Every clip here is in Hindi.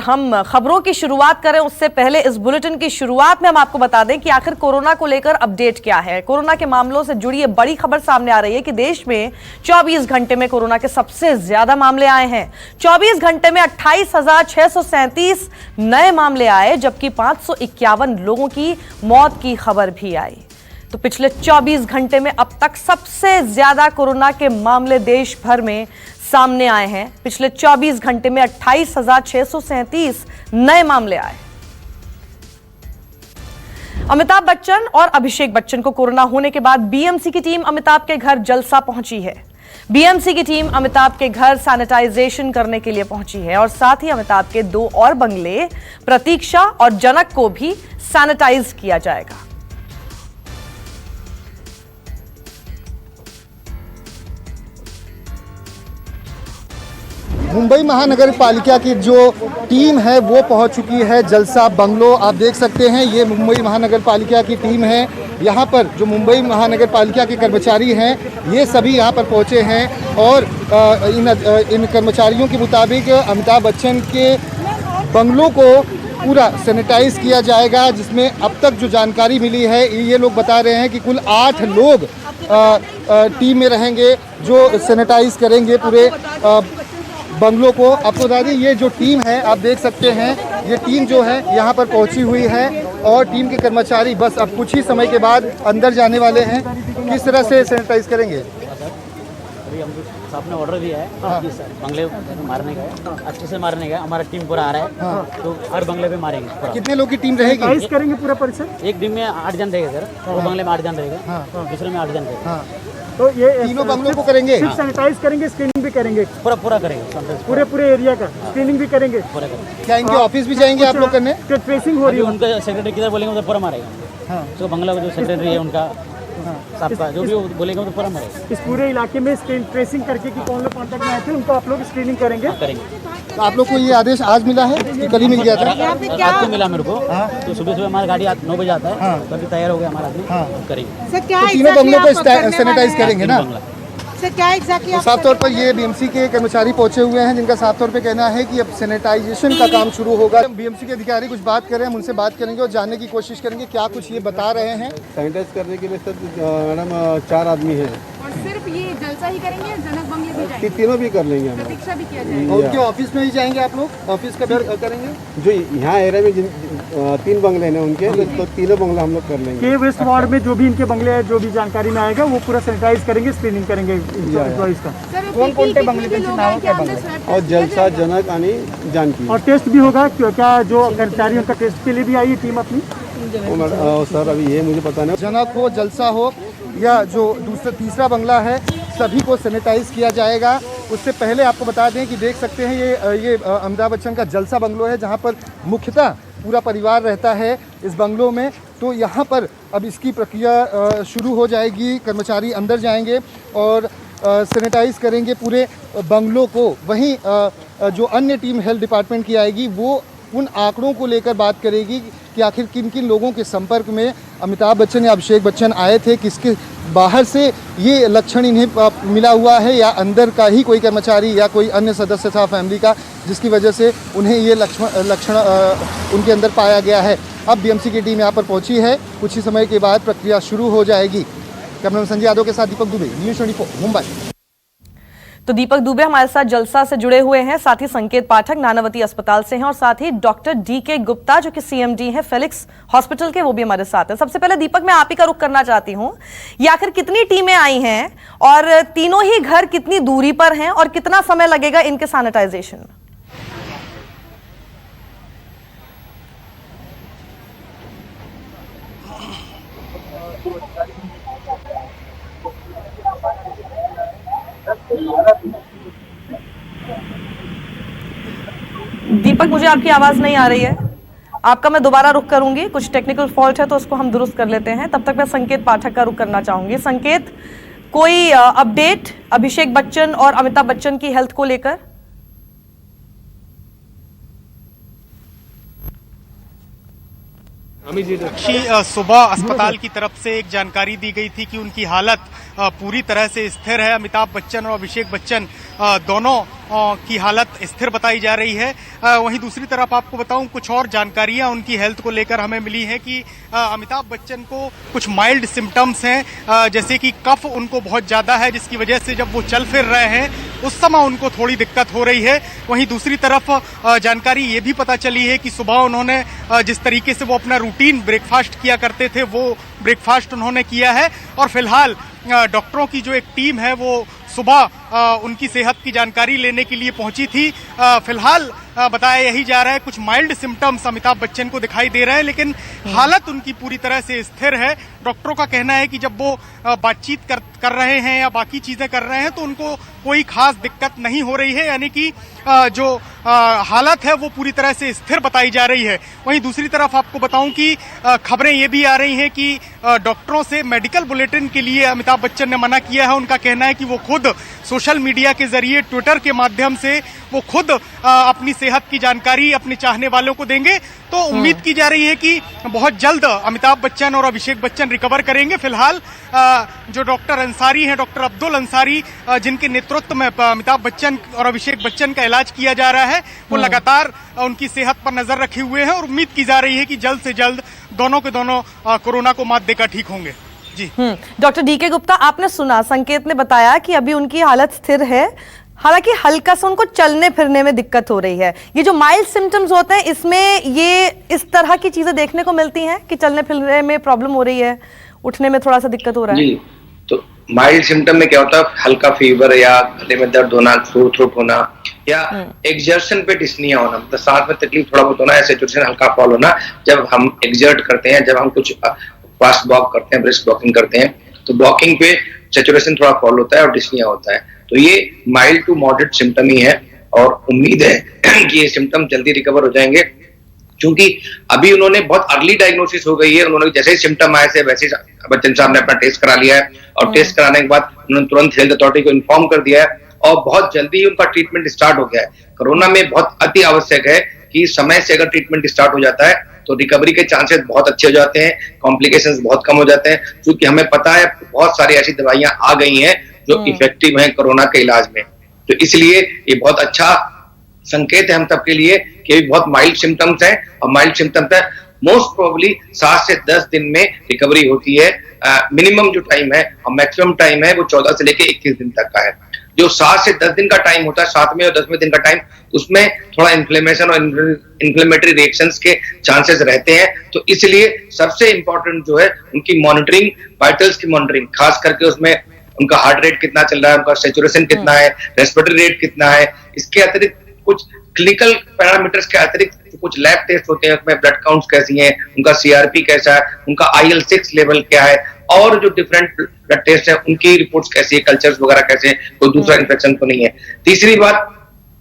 हम खबरों की शुरुआत करें उससे पहले इस बुलेटिन की शुरुआत में हम आपको बता दें कि आखिर कोरोना को लेकर अपडेट क्या है। कोरोना के मामलों से जुड़ी ये बड़ी खबर सामने आ रही है कि देश में 24 घंटे में कोरोना के सबसे ज्यादा मामले आए हैं। 24 घंटे में 28,637 नए मामले आए, जबकि 551 लोगों की मौत की खबर भी आई। तो पिछले 24 घंटे में अब तक सबसे ज्यादा कोरोना के मामले देश भर में सामने आए हैं। पिछले 24 घंटे में 28,637 नए मामले आए। अमिताभ बच्चन और अभिषेक बच्चन को कोरोना होने के बाद बीएमसी की टीम अमिताभ के घर जलसा पहुंची है। बीएमसी की टीम अमिताभ के घर सैनिटाइजेशन करने के लिए पहुंची है और साथ ही अमिताभ के 2 और बंगले प्रतीक्षा और जनक को भी सैनिटाइज किया जाएगा। मुंबई महानगर पालिका की जो टीम है वो पहुंच चुकी है जलसा बंगलो। आप देख सकते हैं ये मुंबई महानगर पालिका की टीम है। यहाँ पर जो मुंबई महानगर पालिका के कर्मचारी हैं ये सभी यहाँ पर पहुँचे हैं और इन कर्मचारियों के मुताबिक अमिताभ बच्चन के बंगलों को पूरा सैनिटाइज किया जाएगा, जिसमें अब तक जो जानकारी मिली है ये लोग बता रहे हैं कि कुल 8 लोग टीम में रहेंगे जो सैनिटाइज करेंगे पूरे बंगलों को। आपको बता दें ये जो टीम है आप देख सकते हैं ये टीम जो है यहाँ पर पहुँची हुई है और टीम के कर्मचारी बस अब कुछ ही समय के बाद अंदर जाने वाले हैं। किस तरह से सैनिटाइज करेंगे? अभी हम साहब ने ऑर्डर दिया है कि बंगले मारने का है, अच्छे से मारने का। हमारा टीम पूरा आ रहा है तो हर बंगले पे मारेंगे पूरा। कितने लोग की टीम रहेगी? करेंगे पूरा परिसर। एक दिन में 8 जन रहेगा सर, वो बंगले में 8 जन रहेगा, दूसरे में 8 जन रहेगा। तो ये तीनों बंगलों को करेंगे, सिर्फ सैनिटाइज करेंगे, स्क्रीनिंग भी करेंगे, पूरा करेंगे, पूरे एरिया का स्क्रीनिंग भी करेंगे। पूरा करेंगे। क्या इनके ऑफिस भी जाएंगे आप लोग करने? ट्रेसिंग हो रही है। उनका सेक्रेटरी किधर बोलेंगे उधर पूरा मारेगा। जो बंगला का जो सेक्रेटरी है उनका सबका जो भी बोलेगा तो पूरा मारेगा। इस पूरे इलाके में ट्रेसिंग करके कि कौन लोग कॉन्टेक्ट में आए थे उनको आप लोग स्क्रीनिंग करेंगे। तो आप लोग को ये आदेश आज मिला है कि कल ही मिल गया था? आज तो मिला मेरे को। तो सुबह हमारी गाड़ी 9 बजे आता है, तभी तैयार हो गया हमारा आदमी, करेंगे। तो तीनों बंगलों को सैनिटाइज करेंगे ना? सर क्या एग्जैक्टली तो साफ तौर पर ये बीएमसी के कर्मचारी पहुंचे हुए हैं जिनका साफ तौर पे कहना है कि अब सैनिटाइजेशन का काम शुरू होगा। बीएमसी के अधिकारी कुछ बात कर रहे हैं, हम उनसे बात करेंगे और जानने की कोशिश करेंगे क्या कुछ ये बता रहे हैं। सैनिटाइज करने के लिए सर मैडम 4 आदमी हैं। और सिर्फ ये जलसा ही करेंगे या जनक बंगले भी जाएंगे? तीनों भी कर लेंगे हम। प्रतीक्षा भी किया जाएगा। और उनके ऑफिस में ही जाएंगे आप लोग? ऑफिस का भी करेंगे? जो यहाँ एरिया में 3 बंगले हैं उनके, तो तीनों बंगला हम लोग कर लेंगे। के वेस्ट वार्ड में जो भी इनके बंगले है, जो भी जानकारी में आएगा वो पूरा सैनिटाइज करेंगे, स्क्रीनिंग करेंगे एम्प्लॉइज का। कौन से बंगले के नाम क्या बंगले? और जलसा, जनक, आनी, जानकी। और टेस्ट भी होगा क्या जो कर्मचारी उनका टेस्ट के लिए भी आई है टीम अपनी? सर अभी ये मुझे पता नहीं। जनक हो, जलसा हो या जो तीसरा बंगला है सभी को सैनिटाइज किया जाएगा। उससे पहले आपको बता दें कि देख सकते हैं ये अमिताभ बच्चन का जलसा बंगलो है जहां पर मुख्यतः पूरा परिवार रहता है इस बंगलों में। तो यहाँ पर अब इसकी प्रक्रिया शुरू हो जाएगी, कर्मचारी अंदर जाएंगे और सैनिटाइज करेंगे पूरे बंगलों को। वहीं जो अन्य टीम हेल्थ डिपार्टमेंट की आएगी वो उन आंकड़ों को लेकर बात करेगी कि आखिर किन किन लोगों के संपर्क में अमिताभ बच्चन या अभिषेक बच्चन आए थे, किसके बाहर से ये लक्षण इन्हें मिला हुआ है या अंदर का ही कोई कर्मचारी या कोई अन्य सदस्य था फैमिली का जिसकी वजह से उन्हें ये लक्षण उनके अंदर पाया गया है। अब बीएमसी की टीम यहाँ पर पहुँची है, कुछ ही समय के बाद प्रक्रिया शुरू हो जाएगी। कैमरामैन संजय यादव के साथ दीपक दुबे, न्यूज़ 24 मुंबई। तो दीपक दुबे हमारे साथ जलसा से जुड़े हुए हैं, साथ ही संकेत पाठक नानावती अस्पताल से हैं और साथ ही डॉक्टर डीके गुप्ता जो कि सीएमडी हैं फेलिक्स हॉस्पिटल के, वो भी हमारे साथ हैं। सबसे पहले दीपक मैं आप ही का रुख करना चाहती हूं, ये आखिर कितनी टीमें आई हैं और तीनों ही घर कितनी दूरी पर हैं और कितना समय लगेगा इनके सैनिटाइजेशन में? दीपक मुझे आपकी आवाज नहीं आ रही है, आपका मैं दोबारा रुख करूंगी, कुछ टेक्निकल फॉल्ट है तो उसको हम दुरुस्त कर लेते हैं। तब तक मैं संकेत पाठक का रुख करना चाहूंगी। संकेत, कोई अपडेट अभिषेक बच्चन और अमिताभ बच्चन की हेल्थ को लेकर? सुबह अस्पताल की तरफ से एक जानकारी दी गई थी कि उनकी हालत पूरी तरह से स्थिर है। अमिताभ बच्चन और अभिषेक बच्चन दोनों की हालत स्थिर बताई जा रही है। वहीं दूसरी तरफ आपको बताऊं कुछ और जानकारियां उनकी हेल्थ को लेकर हमें मिली है कि अमिताभ बच्चन को कुछ माइल्ड सिम्टम्स हैं, जैसे कि कफ उनको बहुत ज्यादा है, जिसकी वजह से जब वो चल फिर रहे हैं उस समय उनको थोड़ी दिक्कत हो रही है। वहीं दूसरी तरफ जानकारी ये भी पता चली है कि सुबह उन्होंने जिस तरीके से वो अपना रूटीन ब्रेकफास्ट किया करते थे वो ब्रेकफास्ट उन्होंने किया है और फिलहाल डॉक्टरों की जो एक टीम है वो सुबह उनकी सेहत की जानकारी लेने के लिए पहुंची थी। फिलहाल बताया यही जा रहा है कुछ माइल्ड सिम्टम्स अमिताभ बच्चन को दिखाई दे रहे हैं, लेकिन हालत उनकी पूरी तरह से स्थिर है। डॉक्टरों का कहना है कि जब वो बातचीत कर रहे हैं या बाकी चीजें कर रहे हैं तो उनको कोई खास दिक्कत नहीं हो रही है, यानी कि जो हालत है वो पूरी तरह से स्थिर बताई जा रही है। वहीं दूसरी तरफ आपको बताऊं कि खबरें ये भी आ रही हैं कि डॉक्टरों से मेडिकल बुलेटिन के लिए अमिताभ बच्चन ने मना किया है। उनका कहना है कि वो खुद सोशल मीडिया के जरिए ट्विटर के माध्यम से वो खुद अपनी सेहत की जानकारी अपने चाहने वालों को देंगे। तो उम्मीद की जा रही है कि बहुत जल्द अमिताभ बच्चन और अभिषेक बच्चन रिकवर करेंगे। फिलहाल जो डॉक्टर अंसारी हैं, डॉक्टर अब्दुल अंसारी, जिनके नेतृत्व में अमिताभ बच्चन और अभिषेक बच्चन का इलाज किया जा रहा है, वो लगातार उनकी सेहत पर नजर रखे हुए हैं और उम्मीद की जा रही है कि जल्द से जल्द दोनों के दोनों कोरोना को मात देकर ठीक होंगे। जी डॉक्टर डीके गुप्ता, आपने सुना संकेत ने बताया कि अभी उनकी हालत स्थिर है, हालांकि हल्का सा उनको चलने फिरने में दिक्कत हो रही है। ये जो माइल्ड सिम्टम्स होते हैं इसमें ये इस तरह की चीजें देखने को मिलती हैं कि चलने फिरने में प्रॉब्लम हो रही है, उठने में थोड़ा सा दिक्कत हो रहा है। जी, तो माइल्ड सिम्टम में क्या होता है, हल्का फीवर या गले में दर्द होना, थ्रोट होना या एक्सर्शन पे डिस्निया होना, मतलब सांस में तकलीफ थोड़ा बहुत होना, सैचुरेशन हल्का फॉल होना। जब हम एक्सर्ट करते हैं, जब हम कुछ फास्ट वॉक करते हैं, ब्रिस्क वॉकिंग करते हैं, तो वॉकिंग पे सैचुरेशन थोड़ा फॉल होता है और डिस्निया होता है। तो ये माइल्ड टू मॉडरेट सिम्टम ही है और उम्मीद है कि ये सिम्टम जल्दी रिकवर हो जाएंगे, क्योंकि अभी उन्होंने बहुत अर्ली डायग्नोसिस हो गई है। उन्होंने जैसे ही सिम्टम आए थे वैसे ही बच्चन साहब ने अपना टेस्ट करा लिया है और टेस्ट कराने के बाद उन्होंने तुरंत हेल्थ अथॉरिटी को इन्फॉर्म कर दिया है और बहुत जल्दी ही उनका ट्रीटमेंट स्टार्ट हो गया है। कोरोना में बहुत अति आवश्यक है कि समय से अगर ट्रीटमेंट स्टार्ट हो जाता है तो रिकवरी के चांसेस बहुत अच्छे हो जाते हैं, कॉम्प्लिकेशंस बहुत कम हो जाते हैं, क्योंकि हमें पता है बहुत सारी ऐसी दवाइयां आ गई हैं जो इफेक्टिव हैं कोरोना के इलाज में। तो इसलिए ये बहुत अच्छा संकेत है हम सबके लिए कि बहुत माइल्ड सिम्टम्स हैं और माइल्ड सिम्टम्स है मोस्ट प्रोबेबली 7 से 10 दिन में रिकवरी होती है। मिनिमम जो टाइम है और मैक्सिमम टाइम है वो 14 से लेकर 21 दिन तक का है। जो 7 से 10 दिन का टाइम होता है, 7वें और 10वें दिन का टाइम, उसमें थोड़ा इन्फ्लेमेशन और इन्फ्लेमेटरी रिएक्शंस के चांसेस रहते हैं। तो इसलिए सबसे इंपॉर्टेंट जो है उनकी मॉनिटरिंग, वाइटल्स की मॉनिटरिंग, खास करके उसमें उनका हार्ट रेट कितना चल रहा है, उनका सैचुरेशन कितना है, रेस्पिरेटरी रेट कितना है। इसके अतिरिक्त कुछ क्लिनिकल पैरामीटर्स के अतिरिक्त कुछ लैब टेस्ट होते हैं, उसमें ब्लड काउंट्स कैसी हैं, उनका सीआरपी कैसा है, उनका IL-6 लेवल क्या है और जो डिफरेंट ब्लड टेस्ट है उनकी रिपोर्ट्स कैसी है, कल्चर्स वगैरह कैसे हैं, कोई दूसरा इन्फेक्शन तो नहीं है। तीसरी बात,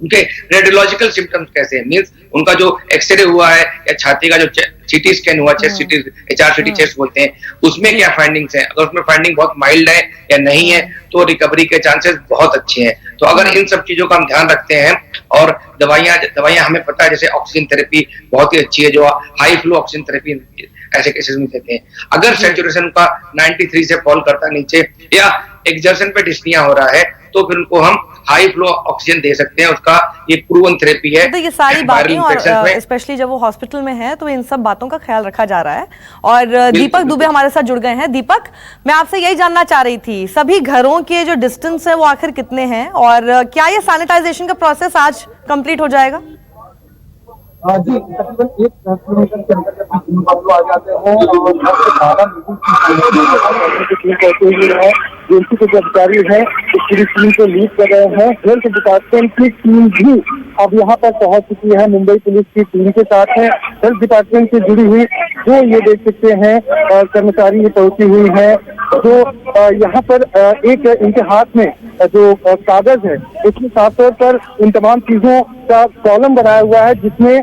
उनके रेडियोलॉजिकल सिम्टम्स कैसे हैं, मींस उनका जो एक्सरे हुआ है या छाती का जो सीटी स्कैन हुआ, चेस्ट सीटी, HRCT चेस्ट बोलते हैं, उसमें क्या फाइंडिंग्स हैं। अगर उसमें फाइंडिंग बहुत माइल्ड है या नहीं है तो रिकवरी के चांसेस बहुत अच्छे हैं। तो अगर इन सब चीजों का हम ध्यान रखते हैं और दवाइयां हमें पता है, जैसे ऑक्सीजन थेरेपी बहुत ही अच्छी है जो हाई फ्लो ऑक्सीजन थेरेपी ऐसे केसेस में देते हैं। अगर सैचुरेशन का 93 से फॉल करता है नीचे या एक्सर्शन पे डिस्निया हो रहा है तो फिर उनको हम हाई फ्लो ऑक्सीजन दे सकते हैं, उसका ये प्रूवन थेरेपी है। तो ये सारी बातें और स्पेशली जब वो हॉस्पिटल में है तो इन सब बातों का ख्याल रखा जा रहा है। और दीपक दुबे हमारे साथ जुड़ गए हैं। दीपक, मैं आपसे यही जानना चाह रही थी, सभी घरों के जो डिस्टेंस है वो आखिर कितने हैं और क्या ये सैनिटाइजेशन का प्रोसेस आज कंप्लीट हो जाएगा? जी, तकरीबन 1 किलोमीटर के अंदर जब तीनों बंगलो आ जाते हैं और 10 से 12 लोगों की टीम कहते हुए है, जेएमसी के जो अधिकारी हैं इस पूरी टीम को लीड कर रहे हैं। हेल्थ डिपार्टमेंट की टीम भी अब यहाँ पर पहुंच चुकी है, मुंबई पुलिस की टीम के साथ है। हेल्थ डिपार्टमेंट से जुड़ी हुई जो ये देख सकते हैं कर्मचारी पहुंची हुई है, जो यहाँ पर एक इनके हाथ में जो कागज है उसमें साफ तौर पर इन तमाम चीजों का कॉलम बनाया हुआ है जिसमें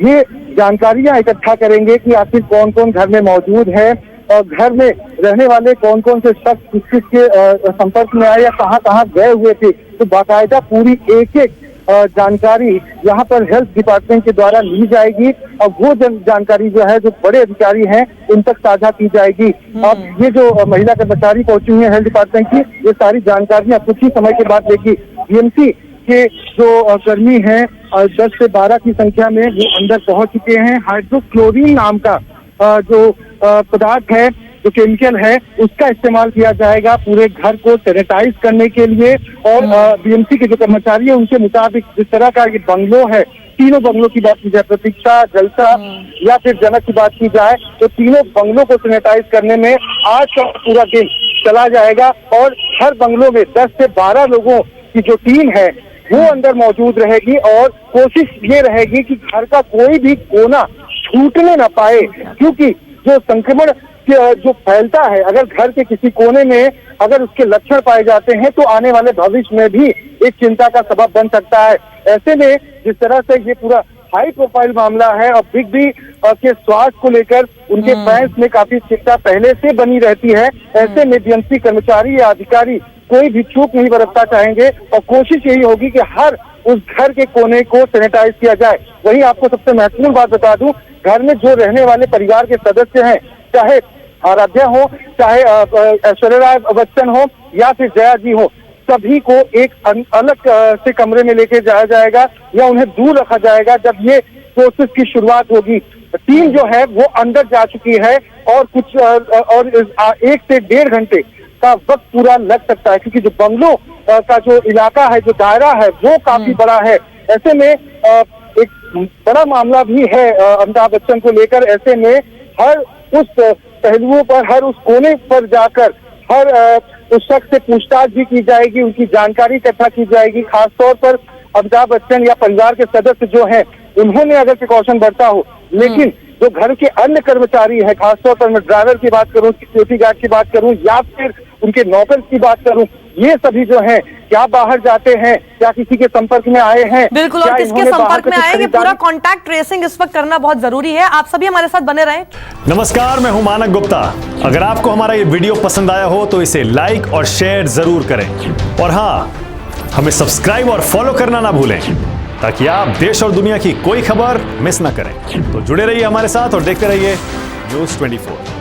ये जानकारियां इकट्ठा करेंगे कि आखिर कौन कौन घर में मौजूद है और घर में रहने वाले कौन कौन से शख्स किस किस के संपर्क में आए या कहाँ कहाँ गए हुए थे। तो बाकायदा पूरी एक एक जानकारी यहाँ पर हेल्थ डिपार्टमेंट के द्वारा ली जाएगी और वो जानकारी जो है जो बड़े अधिकारी हैं उन तक साझा की जाएगी। अब ये जो महिला कर्मचारी पहुंची हुई है हेल्थ डिपार्टमेंट की, ये सारी जानकारियां कुछ ही समय के बाद लेगी। बीएमसी के जो कर्मी हैं 10 से 12 की संख्या में वो अंदर पहुंच चुके हैं। हाइड्रोक्लोरीन नाम का जो पदार्थ है, जो केमिकल है, उसका इस्तेमाल किया जाएगा पूरे घर को सैनिटाइज करने के लिए। और बीएमसी के जो कर्मचारी हैं उनके मुताबिक जिस तरह का ये बंगलो है, तीनों बंगलों की बात की जाए, प्रतीक्षा, जलसा या फिर जनक की बात की जाए, तो तीनों बंगलों को सैनिटाइज करने में आज का पूरा दिन चला जाएगा। और हर बंगलों में 10 से 12 लोगों की जो टीम है वो अंदर मौजूद रहेगी और कोशिश ये रहेगी कि घर का कोई भी कोना छूटने ना पाए, क्योंकि जो संक्रमण जो फैलता है, अगर घर के किसी कोने में अगर उसके लक्षण पाए जाते हैं तो आने वाले भविष्य में भी एक चिंता का सबब बन सकता है। ऐसे में जिस तरह से ये पूरा हाई प्रोफाइल मामला है और बिग बी के स्वास्थ्य को लेकर उनके फैंस में काफी चिंता पहले से बनी रहती है, ऐसे में बीएमसी कर्मचारी या अधिकारी कोई भी चूक नहीं बरतना चाहेंगे और कोशिश यही होगी कि हर उस घर के कोने को सैनिटाइज किया जाए। वहीं आपको सबसे महत्वपूर्ण बात बता दूं, घर में जो रहने वाले परिवार के सदस्य हैं, चाहे आराध्या हो, चाहे ऐश्वर्या राय बच्चन हो या फिर जया जी हो, सभी को एक अलग से कमरे में लेके जाया जाएगा या उन्हें दूर रखा जाएगा। जब ये प्रोसेस की शुरुआत होगी, टीम जो है वो अंदर जा चुकी है और कुछ और 1 से 1.5 घंटे का वक्त पूरा लग सकता है, क्योंकि जो बंगलों का जो इलाका है, जो दायरा है, वो काफी बड़ा है। ऐसे में एक बड़ा मामला भी है अमिताभ बच्चन को लेकर। ऐसे में हर उस पहलुओं पर, हर उस कोने पर जाकर हर उस शख्स से पूछताछ भी की जाएगी, उनकी जानकारी इकट्ठा की जाएगी। खासतौर पर अमिताभ बच्चन या परिवार के सदस्य जो हैं, उन्होंने अगर प्रिकॉशन बरता हो, लेकिन जो घर के अन्य कर्मचारी हैं, खासतौर पर मैं ड्राइवर की बात करूं, सिक्योरिटी गार्ड की बात करूं या फिर उनके नौकर की बात करूं, ये सभी जो हैं क्या बाहर जाते हैं, क्या किसी के संपर्क में आए हैं, बिल्कुल, और किसके संपर्क में आए, ये पूरा कॉन्टैक्ट ट्रेसिंग इस वक्त करना बहुत जरूरी है। आप सभी हमारे साथ बने रहें। नमस्कार, मैं हूं मानक गुप्ता। अगर आपको हमारा ये वीडियो पसंद आया हो तो इसे लाइक और शेयर जरूर करें, और हाँ, हमें सब्सक्राइब और फॉलो करना ना भूलें ताकि आप देश और दुनिया की कोई खबर मिस ना करें। तो जुड़े रहिए हमारे साथ और देखते रहिए News 24।